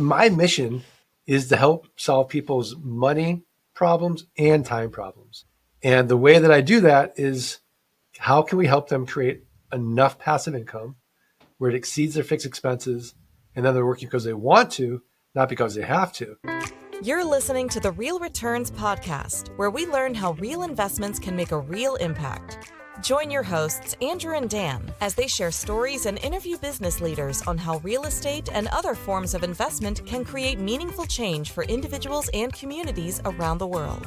My mission is to help solve people's money problems and time problems. And the way that I do that is how can we help them create enough passive income where it exceeds their fixed expenses and then they're working because they want to, not because they have to. You're listening to the Real Returns podcast, where we learn how real investments can make a real impact. Join your hosts, Andrew and Dan, as they share stories and interview business leaders on how real estate and other forms of investment can create meaningful change for individuals and communities around the world.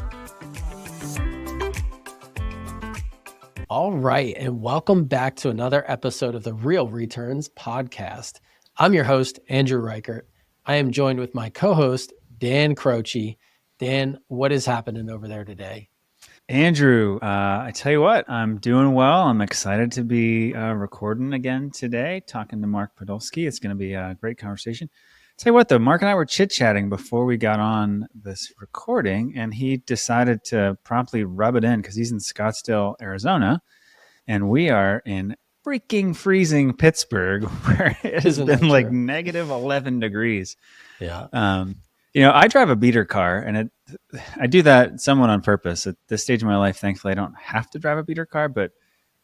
All right, and welcome back to another episode of the Real Returns podcast. I'm your host, Andrew Reichert. I am joined with my co-host, Dan Croce. Dan, what is happening over there today? Andrew, I tell you what, I'm doing well. I'm excited to be recording again today, talking to Mark Podolsky. It's going to be a great conversation. Tell you what, though, Mark and I were chit-chatting before we got on this recording, and he decided to promptly rub it in because he's in Scottsdale, Arizona, and we are in freaking freezing Pittsburgh, where it has been like negative 11 degrees. Yeah. I drive a beater car, and I do that somewhat on purpose. At this stage of my life, thankfully, I don't have to drive a beater car. But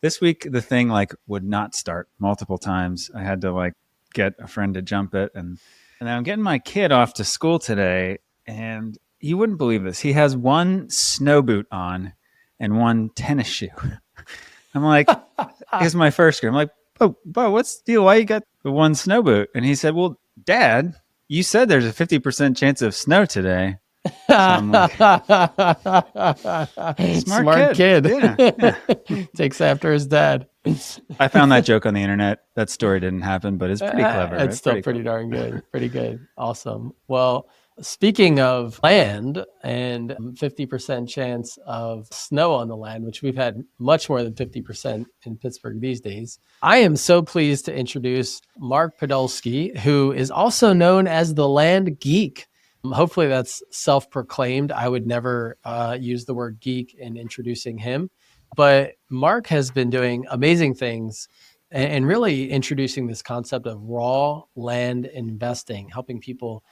this week, the thing would not start multiple times. I had to get a friend to jump it, and I'm getting my kid off to school today, and you wouldn't believe this. He has one snow boot on and one tennis shoe. I'm like, here's my first grade. I'm like, Bo, what's the deal? Why you got the one snow boot? And he said, well, Dad, you said there's a 50% chance of snow today. So I'm like, Smart kid. Yeah. Takes after his dad. I found that joke on the internet. That story didn't happen, but it's pretty clever. It's still pretty darn good. Pretty good. Awesome. Well, speaking of land and 50% chance of snow on the land, which we've had much more than 50% in Pittsburgh these days, I am so pleased to introduce Mark Podolsky, who is also known as the Land Geek. Hopefully that's self-proclaimed. I would never use the word geek in introducing him, but Mark has been doing amazing things and really introducing this concept of raw land investing, helping people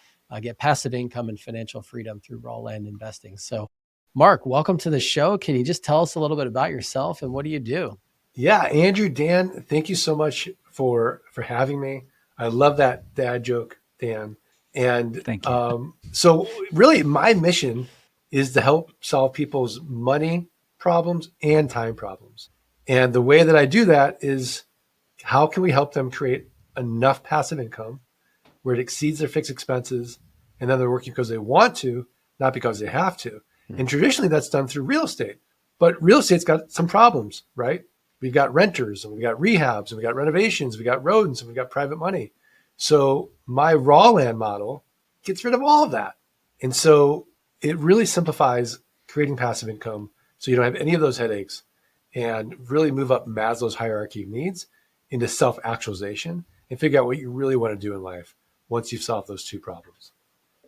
get passive income and financial freedom through raw land investing. So Mark, welcome to the show. Can you just tell us a little bit about yourself and what do you do? Yeah, Andrew, Dan, thank you so much for having me. I love that dad joke, Dan. And thank you. So really my mission is to help solve people's money problems and time problems. And the way that I do that is how can we help them create enough passive income where it exceeds their fixed expenses and then they're working because they want to, not because they have to. And traditionally that's done through real estate, but real estate's got some problems, right? We've got renters and we've got rehabs and we've got renovations, we've got rodents and we've got private money. So my raw land model gets rid of all of that. And so it really simplifies creating passive income so you don't have any of those headaches and really move up Maslow's hierarchy of needs into self-actualization and figure out what you really want to do in life once you've solved those two problems.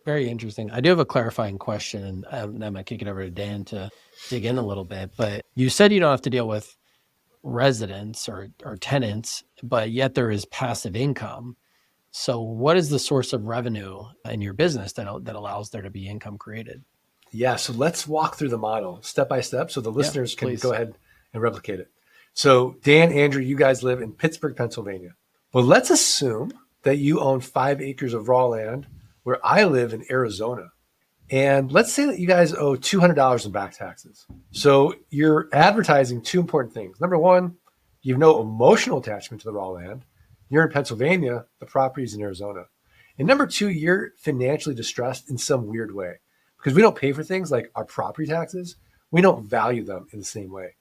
Very interesting. I do have a clarifying question, and I might kick it over to Dan to dig in a little bit. But you said you don't have to deal with residents or tenants, but yet there is passive income. So what is the source of revenue in your business that allows there to be income created? Yeah, so let's walk through the model step by step so the listeners can please go ahead and replicate it. So Dan, Andrew, you guys live in Pittsburgh, Pennsylvania. Well, let's assume that you own 5 acres of raw land where I live in Arizona. And let's say that you guys owe $200 in back taxes. So you're advertising two important things. Number one, you have no emotional attachment to the raw land. You're in Pennsylvania, the property's in Arizona. And number two, you're financially distressed in some weird way because we don't pay for things like our property taxes. We don't value them in the same way.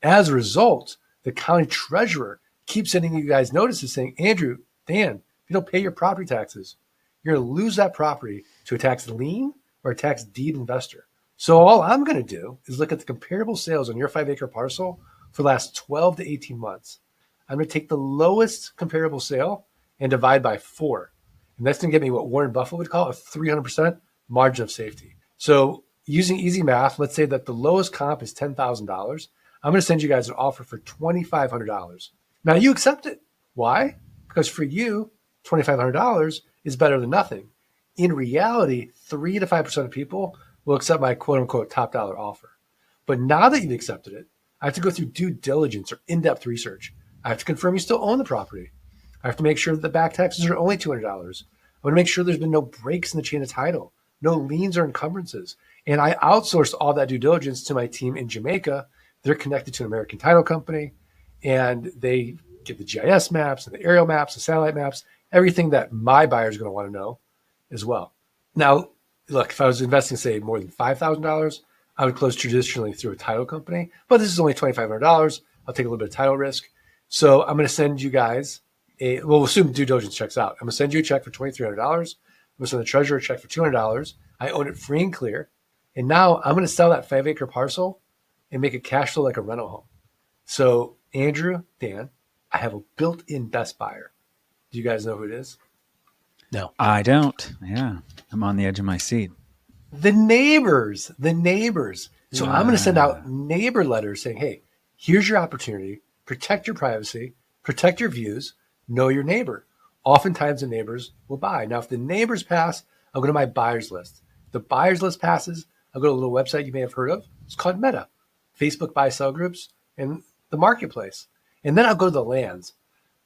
As a result, the county treasurer keeps sending you guys notices saying, Andrew, Dan, if you don't pay your property taxes, you're going to lose that property to a tax lien or a tax deed investor. So all I'm going to do is look at the comparable sales on your 5-acre parcel for the last 12 to 18 months. I'm going to take the lowest comparable sale and divide by 4. And that's going to get me what Warren Buffett would call a 300% margin of safety. So using easy math, let's say that the lowest comp is $10,000. I'm going to send you guys an offer for $2,500. Now you accept it. Why? Because for you, $2,500 is better than nothing. In reality, 3 to 5% of people will accept my quote unquote top dollar offer. But now that you've accepted it, I have to go through due diligence or in-depth research. I have to confirm you still own the property. I have to make sure that the back taxes are only $200. I want to make sure there's been no breaks in the chain of title, no liens or encumbrances. And I outsourced all that due diligence to my team in Jamaica. They're connected to an American title company, and they get the GIS maps and the aerial maps, the satellite maps, everything that my buyer is going to want to know as well. Now, look, if I was investing, say, more than $5,000, I would close traditionally through a title company, but this is only $2,500. I'll take a little bit of title risk. So I'm going to send you guys we'll assume due diligence checks out. I'm going to send you a check for $2,300. I'm going to send the treasurer a check for $200. I own it free and clear. And now I'm going to sell that 5-acre parcel and make it cash flow like a rental home. So Andrew, Dan, I have a built-in best buyer. Do you guys know who it is? No. I don't. Yeah. I'm on the edge of my seat. The neighbors. So I'm going to send out neighbor letters saying, hey, here's your opportunity. Protect your privacy, protect your views, know your neighbor. Oftentimes the neighbors will buy. Now, if the neighbors pass, I'll go to my buyers list. If the buyers list passes, I'll go to a little website you may have heard of. It's called Meta, Facebook buy-sell groups, and the marketplace. And then I'll go to the lands,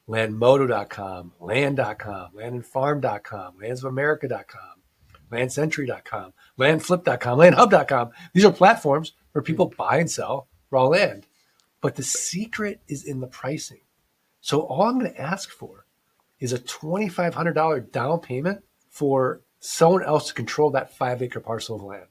landmodo.com, land.com, landandfarm.com, landsofamerica.com, landcentury.com, landflip.com, landhub.com. These are platforms where people buy and sell raw land. But the secret is in the pricing. So all I'm going to ask for is a $2,500 down payment for someone else to control that 5-acre parcel of land.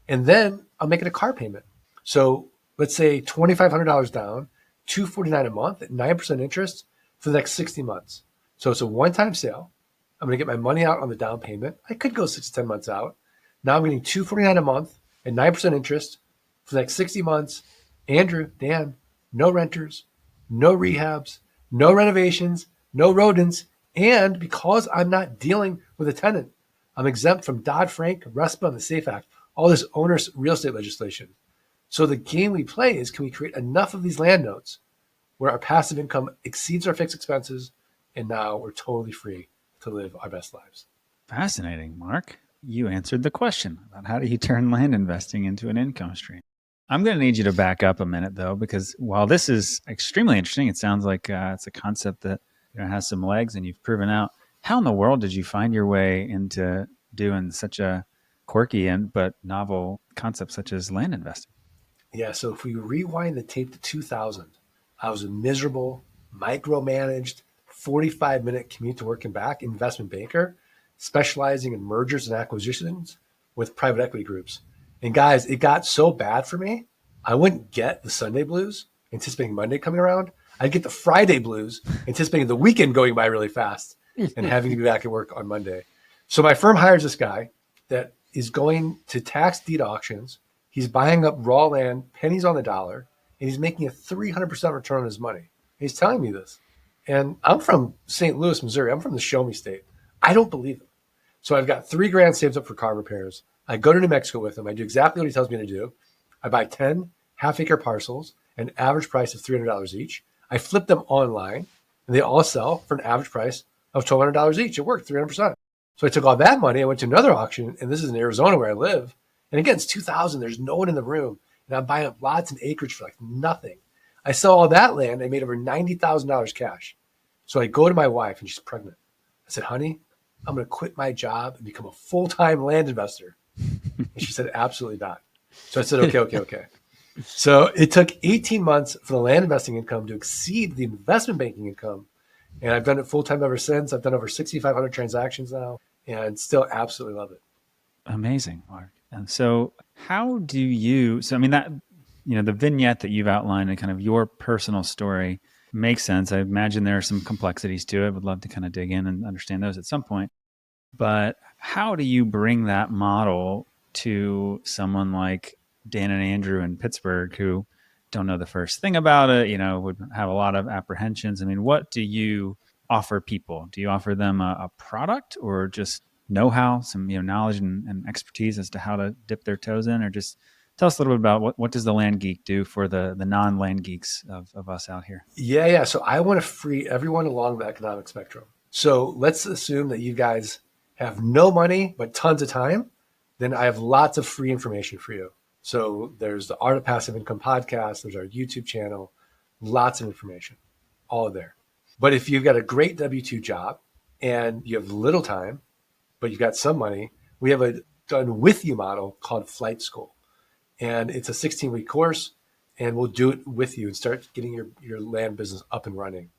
And then I'll make it a car payment. So let's say $2,500 down, $249 a month at 9% interest for the next 60 months. So it's a one-time sale. I'm going to get my money out on the down payment. I could go 6 to 10 months out. Now I'm getting $249 a month at 9% interest for the next 60 months. Andrew, Dan, no renters, no rehabs, no renovations, no rodents. And because I'm not dealing with a tenant, I'm exempt from Dodd-Frank, RESPA, and the SAFE Act, all this onerous real estate legislation. So the game we play is, can we create enough of these land notes where our passive income exceeds our fixed expenses, and now we're totally free to live our best lives? Fascinating, Mark. You answered the question about how do you turn land investing into an income stream. I'm going to need you to back up a minute, though, because while this is extremely interesting, it sounds like it's a concept that has some legs and you've proven out. How in the world did you find your way into doing such a quirky but novel concept such as land investing? Yeah, so if we rewind the tape to 2000, I was a miserable, micromanaged, 45-minute commute to work and back investment banker, specializing in mergers and acquisitions with private equity groups. And guys, it got so bad for me, I wouldn't get the Sunday blues, anticipating Monday coming around. I'd get the Friday blues, anticipating the weekend going by really fast and having to be back at work on Monday. So my firm hires this guy that is going to tax deed auctions. He's buying up raw land, pennies on the dollar, and he's making a 300% return on his money. And he's telling me this. And I'm from St. Louis, Missouri. I'm from the show me state. I don't believe him. So I've got $3,000 saved up for car repairs. I go to New Mexico with him. I do exactly what he tells me to do. I buy 10 half-acre parcels, an average price of $300 each. I flip them online, and they all sell for an average price of $1,200 each. It worked, 300%. So I took all that money. I went to another auction, and this is in Arizona where I live. And again, it's 2000. There's no one in the room, and I'm buying up lots and acreage for like nothing. I sell all that land. I made over $90,000 cash. So I go to my wife, and she's pregnant. I said, honey, I'm going to quit my job and become a full-time land investor. And she said, absolutely not. So I said, okay. So it took 18 months for the land investing income to exceed the investment banking income. And I've done it full-time ever since. I've done over 6,500 transactions now and still absolutely love it. Amazing, Mark. And so how do you, so I mean, that, the vignette that you've outlined and kind of your personal story makes sense. I imagine there are some complexities to it. Would love to kind of dig in and understand those at some point. But how do you bring that model to someone like Dan and Andrew in Pittsburgh who don't know the first thing about it, would have a lot of apprehensions? I mean, what do you offer people? Do you offer them a product or just know-how, some knowledge and expertise as to how to dip their toes in? Or just tell us a little bit about what does the Land Geek do for the non-land geeks of us out here? Yeah. So I want to free everyone along the economic spectrum. So let's assume that you guys have no money, but tons of time, then I have lots of free information for you. So there's the Art of Passive Income podcast. There's our YouTube channel, lots of information, all there. But if you've got a great W-2 job and you have little time, but you've got some money, we have a done with you model called Flight School. And it's a 16-week course, and we'll do it with you and start getting your land business up and running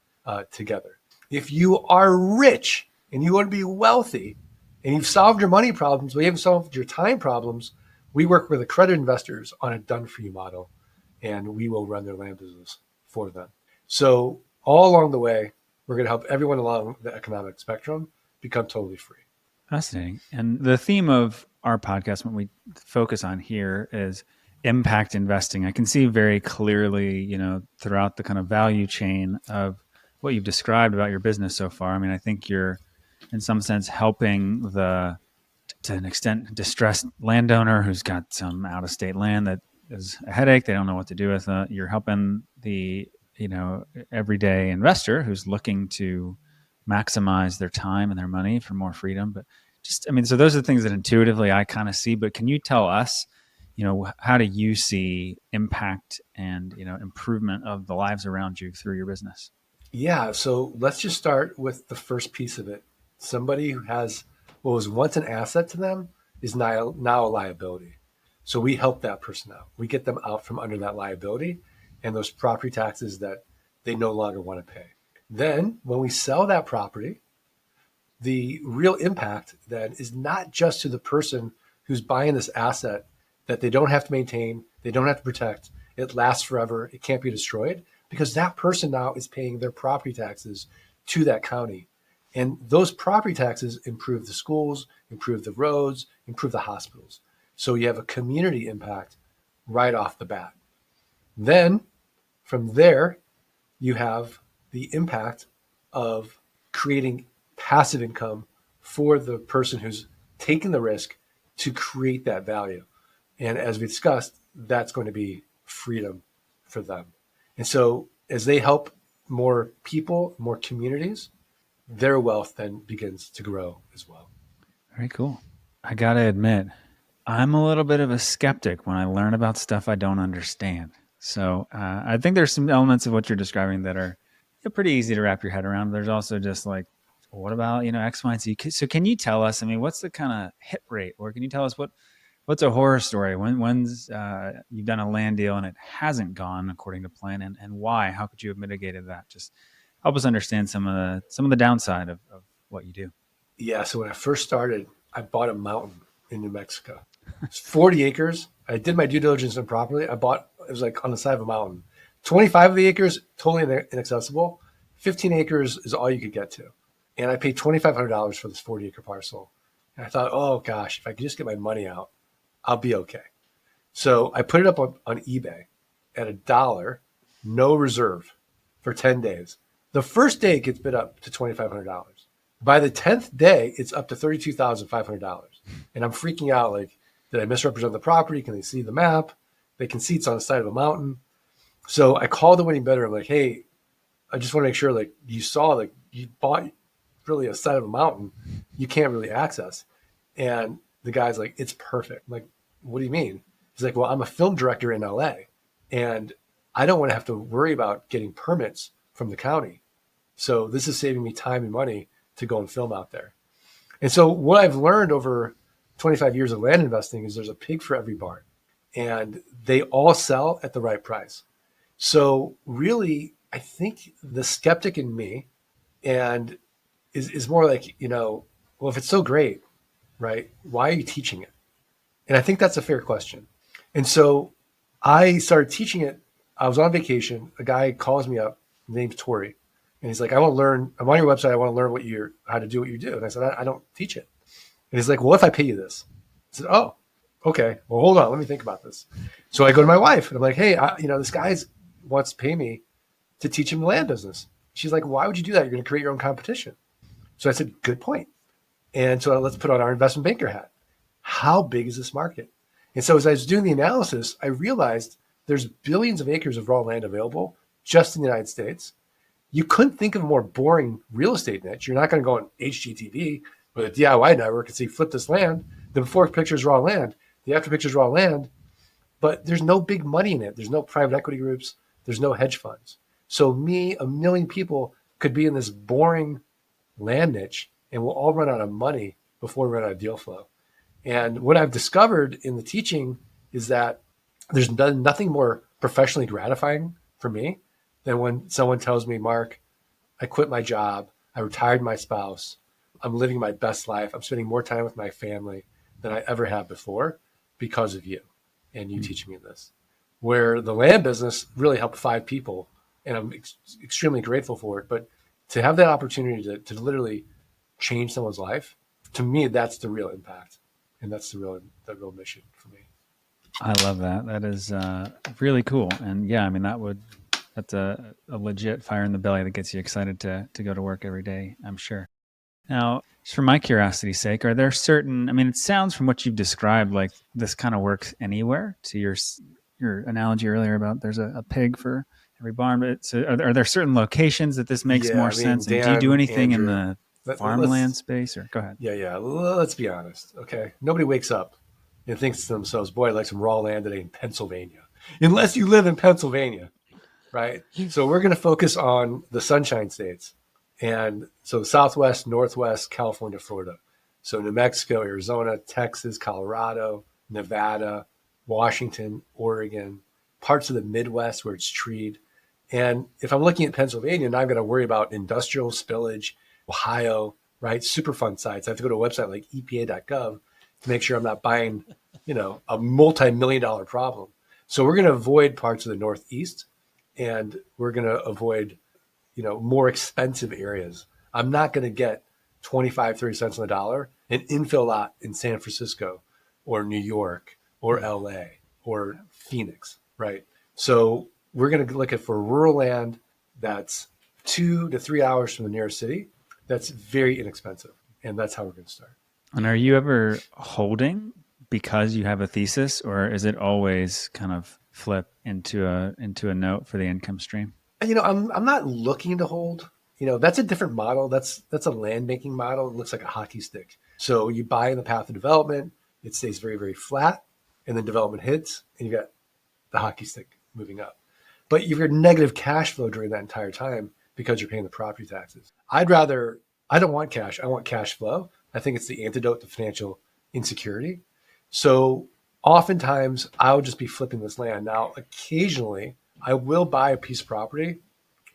together. If you are rich and you want to be wealthy and you've solved your money problems, but you haven't solved your time problems, we work with accredited investors on a done-for-you model, and we will run their land business for them. So all along the way, we're going to help everyone along the economic spectrum become totally free. Fascinating. And the theme of our podcast, what we focus on here, is impact investing. I can see very clearly, throughout the kind of value chain of what you've described about your business so far. I mean, I think you're in some sense helping to an extent, distressed landowner who's got some out-of-state land that is a headache. They don't know what to do with it. You're helping the, everyday investor who's looking to maximize their time and their money for more freedom. But so those are the things that intuitively I kind of see. But can you tell us, how do you see impact and, improvement of the lives around you through your business? Yeah. So let's just start with the first piece of it. Somebody who has what was once an asset to them is now a liability. So we help that person out. We get them out from under that liability and those property taxes that they no longer want to pay. Then when we sell that property, the real impact then is not just to the person who's buying this asset that they don't have to maintain, they don't have to protect, it lasts forever, it can't be destroyed, because that person now is paying their property taxes to that county. And those property taxes improve the schools, improve the roads, improve the hospitals. So you have a community impact right off the bat. Then from there, you have the impact of creating passive income for the person who's taking the risk to create that value. And as we discussed, that's going to be freedom for them. And so as they help more people, more communities, their wealth then begins to grow as well. Very cool. I got to admit, I'm a little bit of a skeptic when I learn about stuff I don't understand. So I think there's some elements of what you're describing that are pretty easy to wrap your head around. There's also just like, what about, X, Y, and Z? So can you tell us, what's the kind of hit rate? Or can you tell us what's a horror story? When's you've done a land deal and it hasn't gone according to plan, and why? How could you have mitigated that? Just help us understand some of the downside of what you do. Yeah. So when I first started, I bought a mountain in New Mexico. It's 40 acres. I did my due diligence improperly. It was like on the side of a mountain. 25 of the acres, totally inaccessible. 15 acres is all you could get to. And I paid $2,500 for this 40 acre parcel. And I thought, oh gosh, if I could just get my money out, I'll be okay. So I put it up on eBay at $1, no reserve, for 10 days. The first day it gets bid up to $2,500. By the 10th day, it's up to $32,500. And I'm freaking out, like, did I misrepresent the property? Can they see the map? They can see it's on the side of a mountain. So I called the winning bidder. I'm like, hey, I just want to make sure, like, you saw, like, you bought really a side of a mountain you can't really access. And the guy's like, it's perfect. I'm like, what do you mean? He's like, well, I'm a film director in LA and I don't want to have to worry about getting permits from the county. So this is saving me time and money to go and film out there. And so what I've learned over 25 years of land investing is there's a pig for every barn, and they all sell at the right price. So really, I think the skeptic in me and is more like, well, if it's so great, right, why are you teaching it? And I think that's a fair question. And so I started teaching it. I was on vacation. A guy calls me up, named Tori, and he's like, I'm on your website. I want to learn how to do what you do. And I said, I don't teach it. And he's like, well, what if I pay you this? I said, oh, okay. Well, hold on. Let me think about this. So I go to my wife and I'm like, hey, this guy wants to pay me to teach him the land business. She's like, why would you do that? You're going to create your own competition. So I said, good point. And so let's put on our investment banker hat. How big is this market? And so as I was doing the analysis, I realized there's billions of acres of raw land available just in the United States. You couldn't think of a more boring real estate niche. You're not going to go on HGTV with a DIY network and say, flip this land. The before picture is raw land. The after picture is raw land. But there's no big money in it. There's no private equity groups. There's no hedge funds. So a million people could be in this boring land niche and we'll all run out of money before we run out of deal flow. And what I've discovered in the teaching is that there's nothing more professionally gratifying for me than when someone tells me, Mark, I quit my job. I retired my spouse. I'm living my best life. I'm spending more time with my family than I ever have before because of you and you teaching me this. Where the land business really helped 5 people, and I'm extremely grateful for it. But to have that opportunity to literally change someone's life, to me, that's the real impact. And that's the real mission for me. I love that. That is really cool. And yeah, I mean, that's a legit fire in the belly that gets you excited to go to work every day, I'm sure. Now, just for my curiosity's sake, are there certain, I mean, it sounds from what you've described like this kind of works anywhere, to your analogy earlier about there's a pig for every barn. But so are there certain locations that this makes more sense? Dan, and do you do anything Andrew, in the farmland space? Or go ahead. Yeah. Let's be honest. Okay. Nobody wakes up and thinks to themselves, boy, I'd like some raw land today in Pennsylvania. Unless you live in Pennsylvania, right? So we're going to focus on the Sunshine States. And so Southwest, Northwest, California, Florida. So New Mexico, Arizona, Texas, Colorado, Nevada, Washington, Oregon, parts of the Midwest where it's treed. And if I'm looking at Pennsylvania, now I'm going to worry about industrial spillage, Ohio, right? Superfund sites. I have to go to a website like EPA.gov to make sure I'm not buying, a multi-million-dollar problem. So we're going to avoid parts of the Northeast, and we're going to avoid, more expensive areas. I'm not going to get 25, 30 cents on the dollar an infill lot in San Francisco or New York or LA or Phoenix, right? So we're going to look for rural land that's 2 to 3 hours from the nearest city. That's very inexpensive. And that's how we're going to start. And are you ever holding because you have a thesis, or is it always kind of flip into a note for the income stream? I'm not looking to hold. That's a different model. That's a land banking model. It looks like a hockey stick. So you buy in the path of development, it stays very, very flat, and then development hits, and you got the hockey stick moving up. But you've got negative cash flow during that entire time because you're paying the property taxes. I don't want cash. I want cash flow. I think it's the antidote to financial insecurity. So oftentimes I'll just be flipping this land. Now, occasionally I will buy a piece of property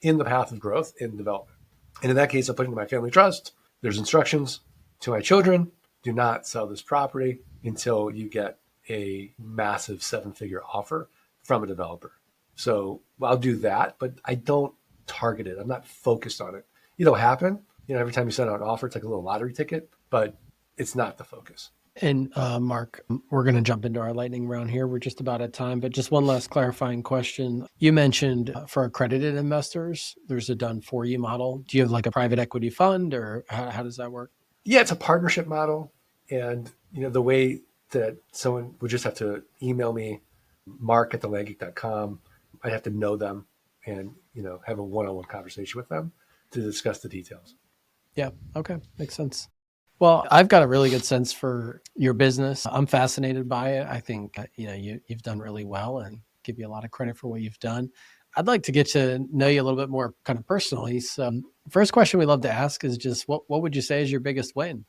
in the path of growth and development. And in that case, I'll put it into my family trust. There's instructions to my children: do not sell this property until you get a massive 7-figure offer from a developer. So I'll do that, but I don't target it. I'm not focused on it. It'll happen. Every time you send out an offer, it's like a little lottery ticket, but it's not the focus. And Mark, we're going to jump into our lightning round here. We're just about at time, but just one last clarifying question. You mentioned for accredited investors, there's a done for you model. Do you have like a private equity fund, or how does that work? Yeah, it's a partnership model. And, the way that someone would just have to email me, mark@thelandgeek.com. I'd have to know them and, have a one-on-one conversation with them to discuss the details. Yeah. Okay. Makes sense. Well, I've got a really good sense for your business. I'm fascinated by it. I think, you've done really well, and give you a lot of credit for what you've done. I'd like to get to know you a little bit more kind of personally. So first question we love to ask is just what would you say is your biggest win?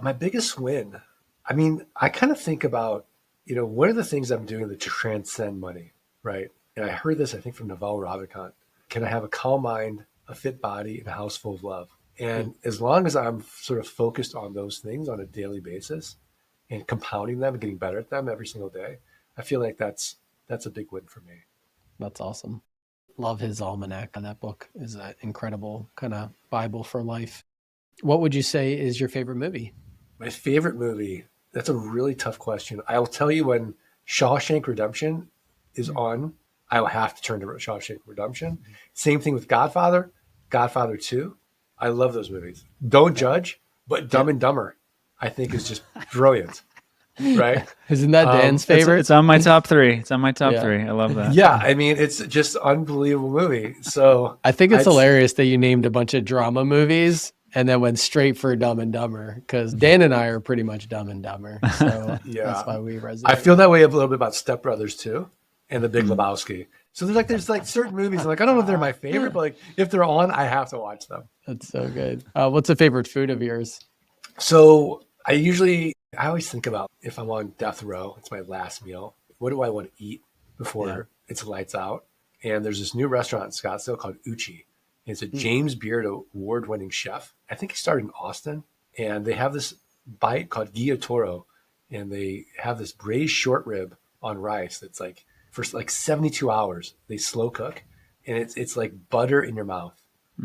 My biggest win. I mean, I kind of think about, what are the things I'm doing that transcend money, right? And I heard this, I think, from Naval Ravikant. Can I have a calm mind, a fit body, and a house full of love? And as long as I'm sort of focused on those things on a daily basis and compounding them and getting better at them every single day, I feel like that's a big win for me. That's awesome. Love his almanac. And that book is an incredible kind of Bible for life. What would you say is your favorite movie? My favorite movie? That's a really tough question. I will tell you, when Shawshank Redemption is on, I will have to turn to Shawshank Redemption. Same thing with Godfather, Godfather 2. I love those movies. Don't judge, but Dumb and Dumber, I think, is just brilliant. Right? Isn't that Dan's favorite? It's on my top 3. It's on my top 3. I love that. Yeah. I mean, it's just unbelievable movie. So I think it's hilarious that you named a bunch of drama movies and then went straight for Dumb and Dumber because Dan and I are pretty much Dumb and Dumber. So Yeah. that's why we resonate. I feel that way a little bit about Step Brothers too, and The Big Lebowski. So there's like certain movies, like I don't know if they're my favorite, but like if they're on, I have to watch them. That's so good. What's a favorite food of yours? So I always think about if I'm on death row, it's my last meal. What do I want to eat before it's lights out? And there's this new restaurant in Scottsdale called Uchi. It's a James Beard award-winning chef. I think he started in Austin, and they have this bite called Guillatoro, and they have this braised short rib on rice that's like for like 72 hours. They slow cook, and it's like butter in your mouth.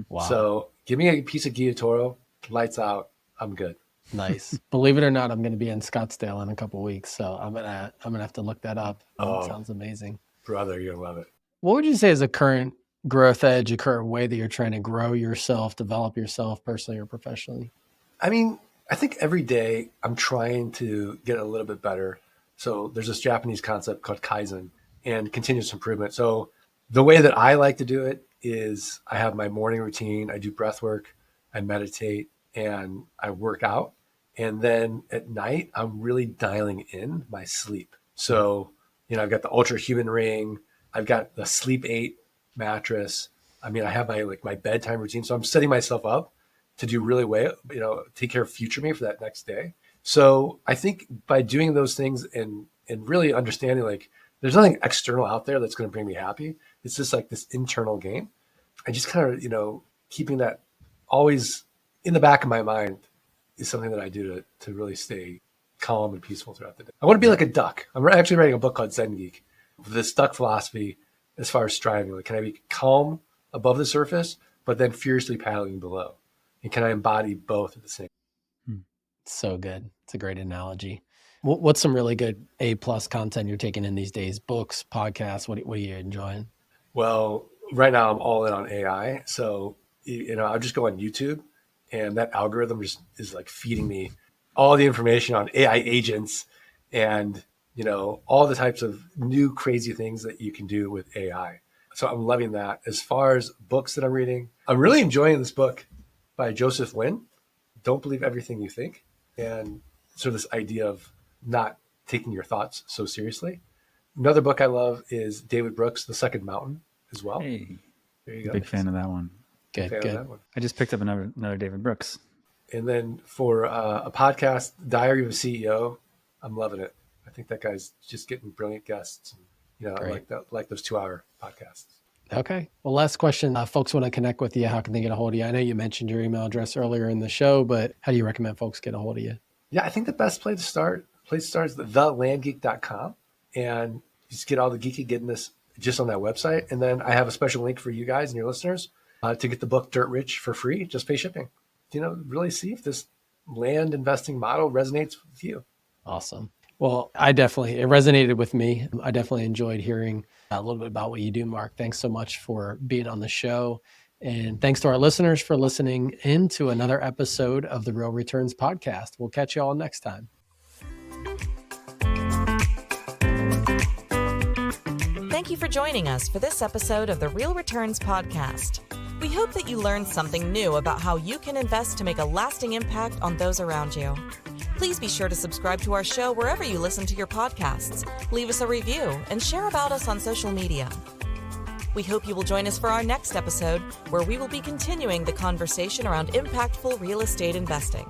Wow. So give me a piece of Guillatoro, lights out, I'm good. Nice. Believe it or not, I'm going to be in Scottsdale in a couple of weeks, so I'm gonna have to look that up. Oh. Sounds amazing. Brother, you're gonna love it. What would you say is a current growth edge, a current way that you're trying to grow yourself, develop yourself personally or professionally? I mean, I think every day I'm trying to get a little bit better. So there's this Japanese concept called Kaizen and continuous improvement. So the way that I like to do it is I have my morning routine. I do breath work, I meditate, and I work out. And then at night, I'm really dialing in my sleep. So, I've got the Ultra Human Ring. I've got the Sleep 8 mattress. I mean, I have my bedtime routine. So I'm setting myself up to do really well, take care of future me for that next day. So I think by doing those things and really understanding, like, there's nothing external out there that's going to bring me happy. It's just like this internal game. I just kind of, keeping that always in the back of my mind is something that I do to really stay calm and peaceful throughout the day. I want to be like a duck. I'm actually writing a book called Zen Geek. This duck philosophy as far as striving. Like, can I be calm above the surface, but then furiously paddling below? And can I embody both at the same time? So good. It's a great analogy. What's some really good A+ content you're taking in these days? Books, podcasts, what are you enjoying? Well, right now I'm all in on AI. So, I'll just go on YouTube, and that algorithm just is like feeding me all the information on AI agents and, all the types of new crazy things that you can do with AI. So I'm loving that. As far as books that I'm reading, I'm really enjoying this book by Joseph Wynn, Don't Believe Everything You Think. And sort of this idea of not taking your thoughts so seriously. Another book I love is David Brooks' The Second Mountain as well. Hey, there you go. Big fan of that one. Good. I just picked up another David Brooks. And then for a podcast, Diary of a CEO, I'm loving it. I think that guy's just getting brilliant guests. I like those 2-hour podcasts. Okay. Well, last question. Folks want to connect with you. How can they get a hold of you? I know you mentioned your email address earlier in the show, but how do you recommend folks get a hold of you? Yeah, I think the best place to start is thelandgeek.com. And just get all the geeky goodness just on that website. And then I have a special link for you guys and your listeners to get the book Dirt Rich for free. Just pay shipping. Really see if this land investing model resonates with you. Awesome. Well, it resonated with me. I definitely enjoyed hearing a little bit about what you do, Mark. Thanks so much for being on the show. And thanks to our listeners for listening in to another episode of the Real Returns podcast. We'll catch you all next time. Thank you for joining us for this episode of the Real Returns podcast. We hope that you learned something new about how you can invest to make a lasting impact on those around you. Please be sure to subscribe to our show wherever you listen to your podcasts, leave us a review, and share about us on social media. We hope you will join us for our next episode, where we will be continuing the conversation around impactful real estate investing.